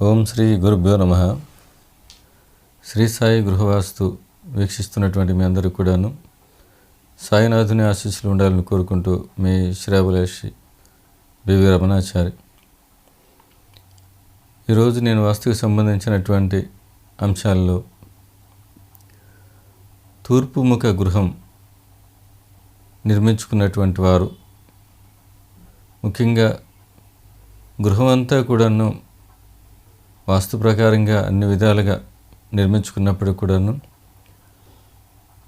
ఓం శ్రీ గురుభ్యో నమః. శ్రీ సాయి గృహవాస్తు వీక్షిస్తున్నటువంటి మీ అందరికీ కూడాను సాయినాథుని ఆశీస్సులు ఉండాలని కోరుకుంటూ మీ శ్రావలేషి B.V.Ramana Achary. ఈరోజు నేను వాస్తుకు సంబంధించినటువంటి అంశాల్లో తూర్పుముఖ గృహం నిర్మించుకున్నటువంటి వారు, ముఖ్యంగా గృహం అంతా కూడాను వాస్తు ప్రకారంగా అన్ని విధాలుగా నిర్మించుకున్నప్పుడు కూడాను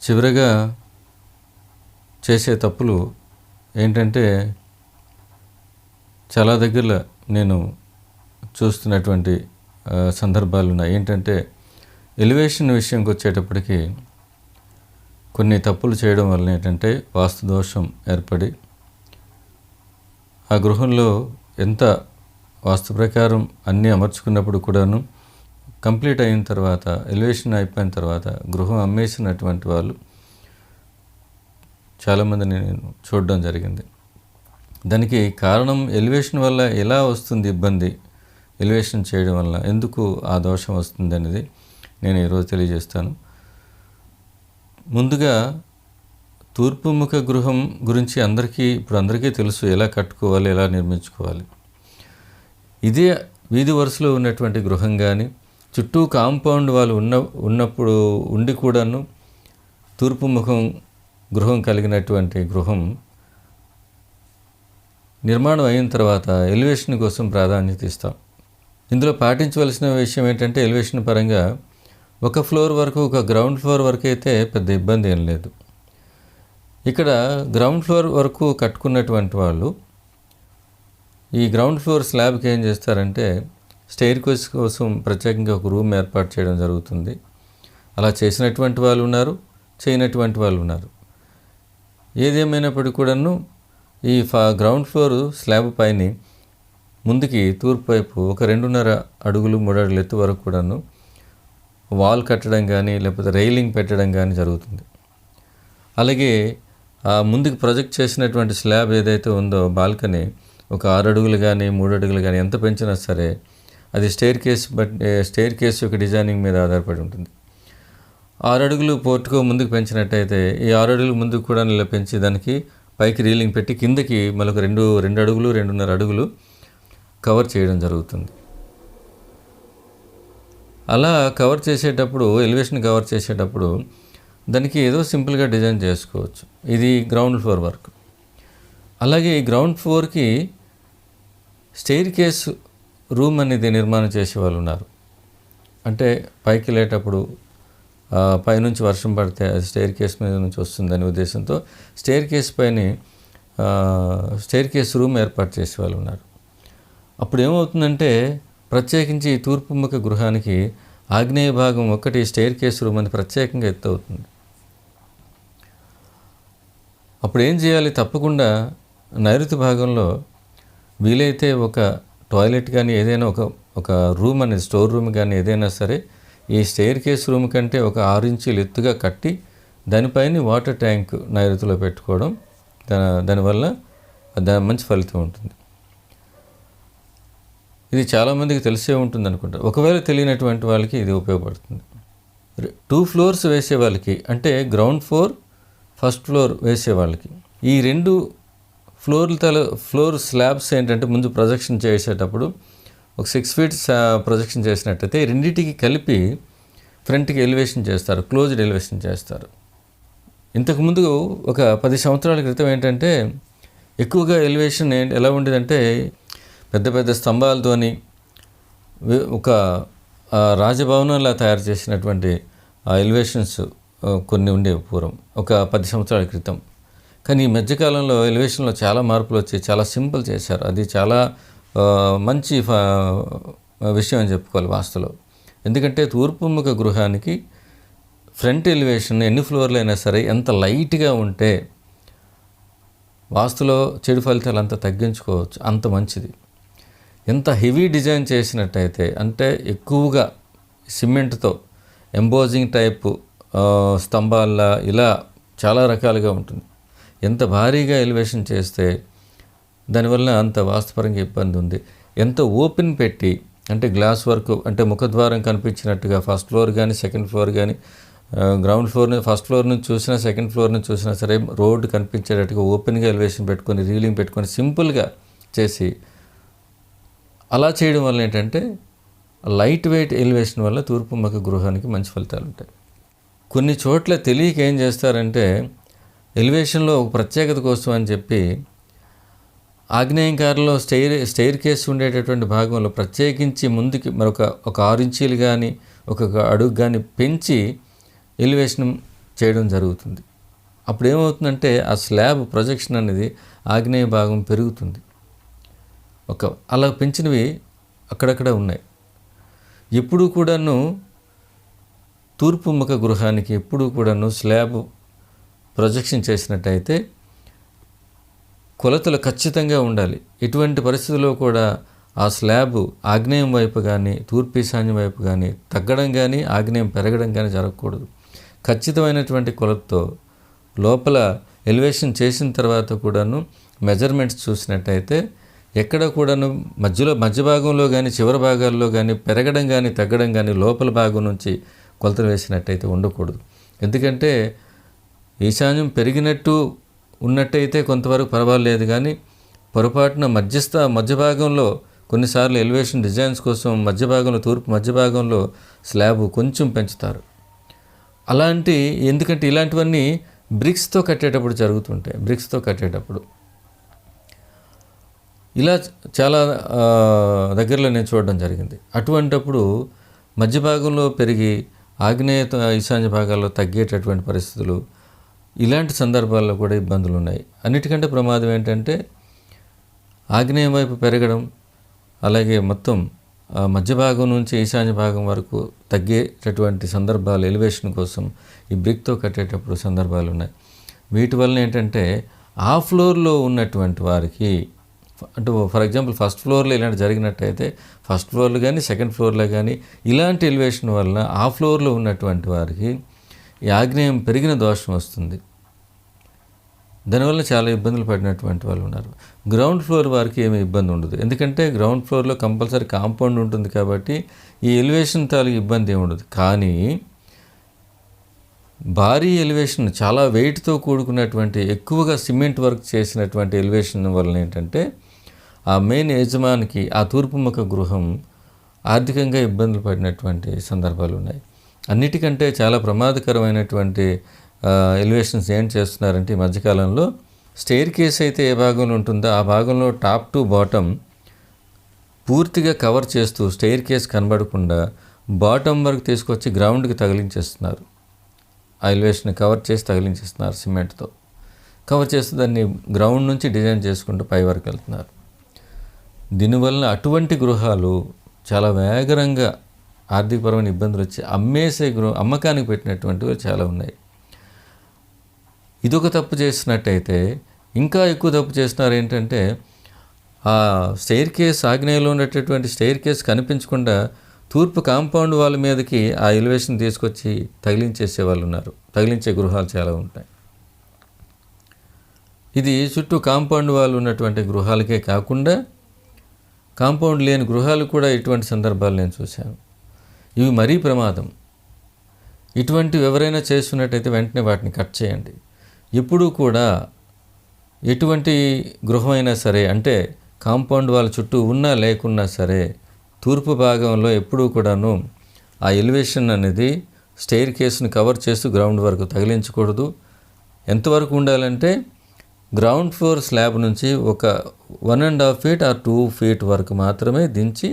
చివరగా చేసే తప్పులు ఏంటంటే, చాలా దగ్గరలో నేను చూస్తున్నటువంటి సందర్భాలు ఉన్నాయి. ఏంటంటే, ఎలివేషన్ విషయంకి వచ్చేటప్పటికి కొన్ని తప్పులు చేయడం వల్ల ఏంటంటే వాస్తు దోషం ఏర్పడి ఆ గృహంలో ఎంత వాస్తు ప్రకారం అన్నీ అమర్చుకున్నప్పుడు కూడాను కంప్లీట్ అయిన తర్వాత, ఎలివేషన్ అయిపోయిన తర్వాత గృహం అమ్మేసినటువంటి వాళ్ళు చాలామందిని నేను చూడడం జరిగింది. దానికి కారణం ఎలివేషన్ వల్ల ఎలా వస్తుంది ఇబ్బంది, ఎలివేషన్ చేయడం వల్ల ఎందుకు ఆ దోషం వస్తుంది అనేది నేను ఈరోజు తెలియజేస్తాను. ముందుగా తూర్పుముఖ గృహం గురించి అందరికీ తెలుసు, ఎలా కట్టుకోవాలి, ఎలా నిర్మించుకోవాలి. ఇదే వీధి వరుసలో ఉన్నటువంటి గృహం కానీ, చుట్టూ కాంపౌండ్ వాళ్ళు ఉన్నప్పుడు ఉండి కూడాను తూర్పుముఖం గృహం కలిగినటువంటి గృహం నిర్మాణం అయిన తర్వాత ఎలివేషన్ కోసం ప్రాధాన్యత ఇస్తాం. ఇందులో పాటించవలసిన విషయం ఏంటంటే, ఎలివేషన్ పరంగా ఒక ఫ్లోర్ వరకు, ఒక గ్రౌండ్ ఫ్లోర్ వరకు అయితే పెద్ద ఇబ్బంది ఏం లేదు. ఇక్కడ గ్రౌండ్ ఫ్లోర్ వరకు కట్టుకున్నటువంటి వాళ్ళు ఈ గ్రౌండ్ ఫ్లోర్ స్లాబ్కి ఏం చేస్తారంటే, స్టెయిర్ కేస్ కోసం ప్రత్యేకంగా ఒక రూమ్ ఏర్పాటు చేయడం జరుగుతుంది. అలా చేసినటువంటి వాళ్ళు ఉన్నారు, చేయనటువంటి వాళ్ళు ఉన్నారు. ఏదేమైనప్పటికీ కూడాను ఈ గ్రౌండ్ ఫ్లోర్ స్లాబ్ పైన ముందుకి తూర్పు వైపు ఒక 2.5 అడుగులు 3 అడుగులు ఎత్తు వరకు కూడాను వాల్ కట్టడం కానీ, లేకపోతే రైలింగ్ పెట్టడం కానీ జరుగుతుంది. అలాగే ముందుకు ప్రొజెక్ట్ చేసినటువంటి స్లాబ్ ఏదైతే ఉందో బాల్కనీ ఒక 6 అడుగులు కానీ 3 అడుగులు కానీ ఎంత పెంచినా సరే అది స్టెయిర్ కేస్ యొక్క డిజైనింగ్ మీద ఆధారపడి ఉంటుంది. 6 అడుగులు పోర్టుకో ముందుకు పెంచినట్టయితే ఈ 6 అడుగులు ముందుకు కూడా ఇలా పెంచి దానికి పైకి రీలింగ్ పెట్టి కిందకి మళ్ళీ 2 అడుగులు 2.5 అడుగులు కవర్ చేయడం జరుగుతుంది. అలా కవర్ చేసేటప్పుడు, ఎలివేషన్ కవర్ చేసేటప్పుడు దానికి ఏదో సింపుల్గా డిజైన్ చేసుకోవచ్చు. ఇది గ్రౌండ్ ఫ్లోర్ వర్క్. అలాగే ఈ గ్రౌండ్ ఫ్లోర్కి స్టెయిర్ కేస్ రూమ్ అనేది నిర్మాణం చేసే వాళ్ళు ఉన్నారు. అంటే పైకి వెళ్ళేటప్పుడు పైనుంచి వర్షం పడితే అది స్టెయిర్ కేస్ మీద నుంచి వస్తుందనే ఉద్దేశంతో స్టెయిర్ కేస్ రూమ్ ఏర్పాటు చేసే వాళ్ళు ఉన్నారు. అప్పుడు ఏమవుతుందంటే, ప్రత్యేకించి తూర్పుముఖ గృహానికి ఆగ్నేయ భాగం ఒకటి స్టెయిర్ కేస్ రూమ్ అని ప్రత్యేకంగా ఎత్తు అవుతుంది. అప్పుడు ఏం చేయాలి, తప్పకుండా నైరుతి భాగంలో వీలైతే ఒక టాయిలెట్ కానీ ఏదైనా ఒక రూమ్ అనేది, స్టోర్ రూమ్ కానీ ఏదైనా సరే ఈ స్టెయిర్ కేస్ రూమ్ కంటే ఒక 6 ఇంచీలు ఎత్తుగా కట్టి దానిపైన వాటర్ ట్యాంక్ నైరుతిలో పెట్టుకోవడం, దానివల్ల మంచి ఫలితం ఉంటుంది. ఇది చాలామందికి తెలిసే ఉంటుంది అనుకుంటా. ఒకవేళ తెలియనటువంటి వాళ్ళకి ఇది ఉపయోగపడుతుంది. 2 ఫ్లోర్స్ వేసే వాళ్ళకి, అంటే గ్రౌండ్ ఫ్లోర్, ఫస్ట్ ఫ్లోర్ వేసే వాళ్ళకి ఈ 2 ఫ్లోర్ స్లాబ్స్ ఏంటంటే, ముందు ప్రొజెక్షన్ చేసేటప్పుడు ఒక 6 feet ప్రొజెక్షన్ చేసినట్టయితే రెండింటికి కలిపి ఫ్రంట్కి ఎలివేషన్ చేస్తారు, క్లోజ్డ్ ఎలివేషన్ చేస్తారు. ఇంతకుముందు ఒక 10 సంవత్సరాల క్రితం ఏంటంటే ఎక్కువగా ఎలివేషన్ ఎలా ఉండేదంటే, పెద్ద పెద్ద స్తంభాలతోని ఒక రాజభవనంలా తయారు చేసినటువంటి ఎలివేషన్స్ కొన్ని ఉండేవి పూర్వం, ఒక 10 సంవత్సరాల క్రితం. కానీ ఈ మధ్యకాలంలో ఎలివేషన్లో చాలా మార్పులు వచ్చి చాలా సింపుల్ చేశారు. అది చాలా మంచి విషయం అని చెప్పుకోవాలి వాస్తులో. ఎందుకంటే తూర్పుముఖ గృహానికి ఫ్రంట్ ఎలివేషన్ ఎన్ని ఫ్లోర్లు అయినా సరే ఎంత లైట్గా ఉంటే వాస్తులో చెడు ఫలితాలు అంత తగ్గించుకోవచ్చు, అంత మంచిది. ఎంత హెవీ డిజైన్ చేసినట్టయితే, అంటే ఎక్కువగా సిమెంట్తో ఎంబోజింగ్ టైపు స్తంభాల ఇలా చాలా రకాలుగా ఉంటుంది. ఎంత భారీగా ఎలివేషన్ చేస్తే దానివల్ల అంత వాస్తుపరంగా ఇబ్బంది ఉంది. ఎంత ఓపెన్ పెట్టి అంటే గ్లాస్ వర్క్, అంటే ముఖద్వారం కనిపించినట్టుగా ఫస్ట్ ఫ్లోర్ కానీ సెకండ్ ఫ్లోర్ కానీ, గ్రౌండ్ ఫ్లోర్ ఫస్ట్ ఫ్లోర్ నుంచి చూసినా సెకండ్ ఫ్లోర్ నుంచి చూసినా సరే రోడ్డు కనిపించేటట్టుగా ఓపెన్గా ఎలివేషన్ పెట్టుకొని రీలింగ్ పెట్టుకొని సింపుల్గా చేసి, అలా చేయడం వల్ల ఏంటంటే లైట్ వెయిట్ ఎలివేషన్ వల్ల తూర్పు ముఖ గృహానికి మంచి ఫలితాలు ఉంటాయి. కొన్ని చోట్ల తెలియక ఏం చేస్తారంటే ఎలివేషన్లో ఒక ప్రత్యేకత కోసం అని చెప్పి ఆగ్నేయంకారంలో స్టెయిర్ కేస్ ఉండేటటువంటి భాగంలో ప్రత్యేకించి ముందుకి మరొక 6 ఇంచీలు కానీ ఒక అడుగు కానీ పెంచి ఎలివేషన్ చేయడం జరుగుతుంది. అప్పుడు ఏమవుతుందంటే ఆ స్లాబ్ ప్రొజెక్షన్ అనేది ఆగ్నేయ భాగం పెరుగుతుంది. అలా పెంచినవి అక్కడక్కడ ఉన్నాయి. ఎప్పుడూ కూడాను తూర్పు ముఖ గృహానికి ఎప్పుడూ కూడాను స్లాబ్ ప్రొజెక్షన్ చేసినట్టయితే కొలతలు ఖచ్చితంగా ఉండాలి. ఎటువంటి పరిస్థితుల్లో కూడా ఆ స్లాబ్ ఆగ్నేయం వైపు కానీ తూర్పు ఈశాన్యం వైపు కానీ తగ్గడం కానీ ఆగ్నేయం పెరగడం కానీ జరగకూడదు. ఖచ్చితమైనటువంటి కొలతతో లోపల ఎలివేషన్ చేసిన తర్వాత కూడాను మెజర్మెంట్స్ చూసినట్టయితే ఎక్కడ కూడాను మధ్య భాగంలో కానీ చివరి భాగాల్లో కానీ పెరగడం కానీ తగ్గడం కానీ లోపల భాగం నుంచి కొలతలు వేసినట్టయితే ఉండకూడదు. ఎందుకంటే ఈశాన్యం పెరిగినట్టు ఉన్నట్టయితే కొంతవరకు పర్వాలేదు, కానీ పొరపాటున మధ్య భాగంలో కొన్నిసార్లు ఎలివేషన్ డిజైన్స్ కోసం మధ్య భాగంలో తూర్పు మధ్య భాగంలో స్లాబ్ కొంచెం పెంచుతారు. ఎందుకంటే ఇలాంటివన్నీ బ్రిక్స్తో కట్టేటప్పుడు జరుగుతుంటాయి. బ్రిక్స్తో కట్టేటప్పుడు ఇలా చాలా దగ్గరలో నేను చూడడం జరిగింది. అటువంటప్పుడు మధ్య భాగంలో పెరిగి ఆగ్నేయ ఈశాన్య భాగాల్లో తగ్గేటటువంటి పరిస్థితులు, ఇలాంటి సందర్భాల్లో కూడా ఇబ్బందులు ఉన్నాయి. అన్నిటికంటే ప్రమాదం ఏంటంటే ఆగ్నేయం వైపు పెరగడం, అలాగే మొత్తం మధ్య భాగం నుంచి ఈశాన్య భాగం వరకు తగ్గేటటువంటి సందర్భాలు ఎలివేషన్ కోసం ఈ బ్రిక్తో కట్టేటప్పుడు సందర్భాలు ఉన్నాయి. వీటి వల్ల ఏంటంటే ఆ ఫ్లోర్లో ఉన్నటువంటి వారికి, అంటే ఫర్ ఎగ్జాంపుల్ ఫస్ట్ ఫ్లోర్లో ఇలాంటి జరిగినట్టయితే ఫస్ట్ ఫ్లోర్లో కానీ సెకండ్ ఫ్లోర్లో కానీ ఇలాంటి ఎలివేషన్ వల్ల ఆ ఫ్లోర్లో ఉన్నటువంటి వారికి ఈ ఆగ్నేయం పెరిగిన దోషం వస్తుంది. దానివల్ల చాలా ఇబ్బందులు పడినటువంటి వాళ్ళు ఉన్నారు. గ్రౌండ్ ఫ్లోర్ వారికి ఏమీ ఇబ్బంది ఉండదు, ఎందుకంటే గ్రౌండ్ ఫ్లోర్లో కంపల్సరీ కాంపౌండ్ ఉంటుంది కాబట్టి ఈ ఎలివేషన్ తాలూకు ఇబ్బంది ఏమి ఉండదు. కానీ భారీ ఎలివేషన్, చాలా వెయిట్తో కూడుకున్నటువంటి ఎక్కువగా సిమెంట్ వర్క్ చేసినటువంటి ఎలివేషన్ వలన ఏంటంటే ఆ మెయిన్ యజమానికి ఆ తూర్పుముఖ గృహం ఆర్థికంగా ఇబ్బందులు పడినటువంటి సందర్భాలు ఉన్నాయి. అన్నిటికంటే చాలా ప్రమాదకరమైనటువంటి ఎలివేషన్స్ ఏం చేస్తున్నారంటే ఈ మధ్యకాలంలో స్టెయిర్ కేస్ అయితే ఏ భాగంలో ఉంటుందో ఆ భాగంలో టాప్ టు బాటమ్ పూర్తిగా కవర్ చేస్తూ స్టెయిర్ కేస్ కనబడకుండా బాటమ్ వరకు తీసుకొచ్చి గ్రౌండ్కి తగిలించేస్తున్నారు. ఆ ఎలివేషన్ కవర్ చేసి తగిలించేస్తున్నారు, సిమెంట్తో కవర్ చేస్తూ దాన్ని గ్రౌండ్ నుంచి డిజైన్ చేసుకుంటూ పై వరకు వెళ్తున్నారు. దీనివల్ల అటువంటి గృహాలు చాలా వేగంగా ఆర్థికపరమైన ఇబ్బందులు వచ్చి అమ్మకానికి పెట్టినటువంటివి చాలా ఉన్నాయి. ఇదొక తప్పు చేసినట్టయితే ఇంకా ఎక్కువ తప్పు చేస్తున్నారు. ఏంటంటే ఆ స్టెయిర్ కేస్ ఆగ్నేయంలో ఉండేటటువంటి స్టెయిర్ కేస్ కనిపించకుండా తూర్పు కాంపౌండ్ వాళ్ళ మీదకి ఆ ఎలివేషన్ తీసుకొచ్చి తగిలించేసే వాళ్ళు ఉన్నారు. తగిలించే గృహాలు చాలా ఉంటాయి. ఇది చుట్టూ కాంపౌండ్ వాళ్ళు ఉన్నటువంటి గృహాలకే కాకుండా కాంపౌండ్ లేని గృహాలు కూడా ఇటువంటి సందర్భాలు నేను చూశాను. ఇవి మరీ ప్రమాదం. ఇటువంటివి ఎవరైనా చేస్తున్నట్టయితే వెంటనే వాటిని కట్ చేయండి. ఎప్పుడూ కూడా ఎటువంటి గృహమైనా సరే, అంటే కాంపౌండ్ వాళ్ళ చుట్టూ ఉన్నా లేకున్నా సరే, తూర్పు భాగంలో ఎప్పుడూ కూడాను ఆ ఎలివేషన్ అనేది స్టెయిర్ కేస్ని కవర్ చేస్తూ గ్రౌండ్ వరకు తగిలించకూడదు. ఎంతవరకు ఉండాలంటే గ్రౌండ్ ఫ్లోర్ స్లాబ్ నుంచి ఒక 1.5 feet or 2 feet వరకు మాత్రమే దించి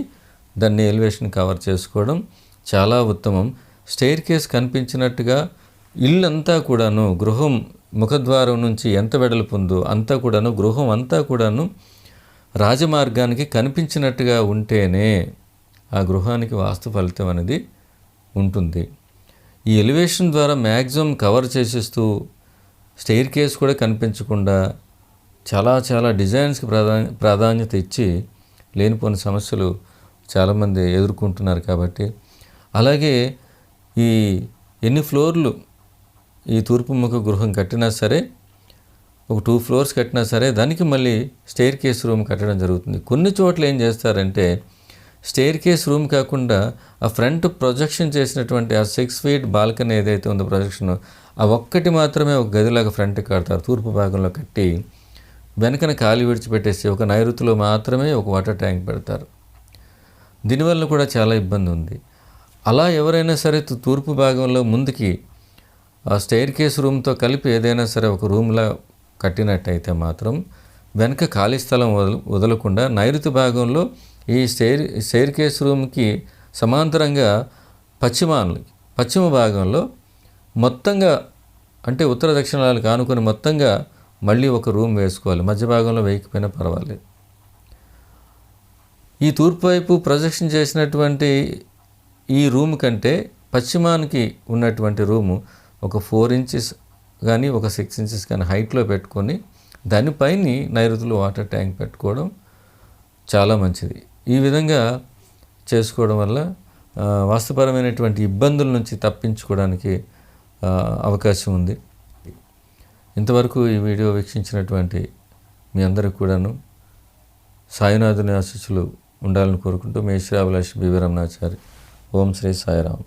దాన్ని ఎలివేషన్ కవర్ చేసుకోవడం చాలా ఉత్తమం. స్టెయిర్ కేస్ కనిపించినట్టుగా ఇల్లంతా కూడాను, గృహం ముఖద్వారం నుంచి ఎంత వెడల్పు ఉందో అంతా కూడాను, గృహం అంతా కూడాను రాజమార్గానికి కనిపించినట్టుగా ఉంటేనే ఆ గృహానికి వాస్తు ఫలితం అనేది ఉంటుంది. ఈ ఎలివేషన్ ద్వారా మ్యాక్సిమం కవర్ చేసేస్తూ స్టెయిర్ కేస్ కూడా కనిపించకుండా చాలా డిజైన్స్కి ప్రాధాన్యత ఇచ్చి లేనిపోని సమస్యలు చాలామంది ఎదుర్కొంటున్నారు. కాబట్టి అలాగే ఈ ఎన్ని ఫ్లోర్లు ఈ తూర్పు ముఖ గృహం కట్టినా సరే, ఒక 2 floors కట్టినా సరే దానికి మళ్ళీ స్టెయిర్ కేస్ రూమ్ కట్టడం జరుగుతుంది. కొన్ని చోట్ల ఏం చేస్తారంటే స్టెయిర్ కేస్ రూమ్ కాకుండా ఆ ఫ్రంట్ ప్రొజెక్షన్ చేసినటువంటి ఆ 6 feet బాల్కనీ ఏదైతే ఉందో ప్రొజెక్షన్, ఆ ఒక్కటి మాత్రమే ఒక గదిలాగా ఫ్రంట్కి కడతారు. తూర్పు భాగంలో కట్టి వెనకన ఖాళీ విడిచిపెట్టేసి ఒక నైరుతిలో మాత్రమే ఒక వాటర్ ట్యాంక్ పెడతారు. దీనివల్ల కూడా చాలా ఇబ్బంది ఉంది. అలా ఎవరైనా సరే తూర్పు భాగంలో ముందుకి ఆ స్టెయిర్ కేస్ రూమ్తో కలిపి ఏదైనా సరే ఒక రూమ్లా కట్టినట్టయితే మాత్రం వెనక ఖాళీ స్థలం వదలకుండా నైరుతి భాగంలో ఈ స్టెయిర్ కేస్ రూమ్కి సమాంతరంగా పశ్చిమ భాగంలో మొత్తంగా, అంటే ఉత్తర దక్షిణాలకు ఆనుకొని మొత్తంగా మళ్ళీ ఒక రూమ్ వేసుకోవాలి. మధ్య భాగంలో వేయకపోయినా పర్వాలేదు. ఈ తూర్పు వైపు ప్రొజెక్షన్ చేసినటువంటి ఈ రూమ్ కంటే పశ్చిమానికి ఉన్నటువంటి రూము ఒక 4 inches కానీ ఒక 6 inches కానీ హైట్లో పెట్టుకొని దానిపైన నైరుతిలో వాటర్ ట్యాంక్ పెట్టుకోవడం చాలా మంచిది. ఈ విధంగా చేసుకోవడం వల్ల వాస్తుపరమైనటువంటి ఇబ్బందుల నుంచి తప్పించుకోవడానికి అవకాశం ఉంది. ఇంతవరకు ఈ వీడియో వీక్షించినటువంటి మీ అందరికీ కూడాను సాయినాథుని ఆశీస్సులు ఉండాలని కోరుకుంటూ మీ శ్రీ అభిలాష్ B.V.Ramana Achary. ఓం శ్రీ సాయిరామ్.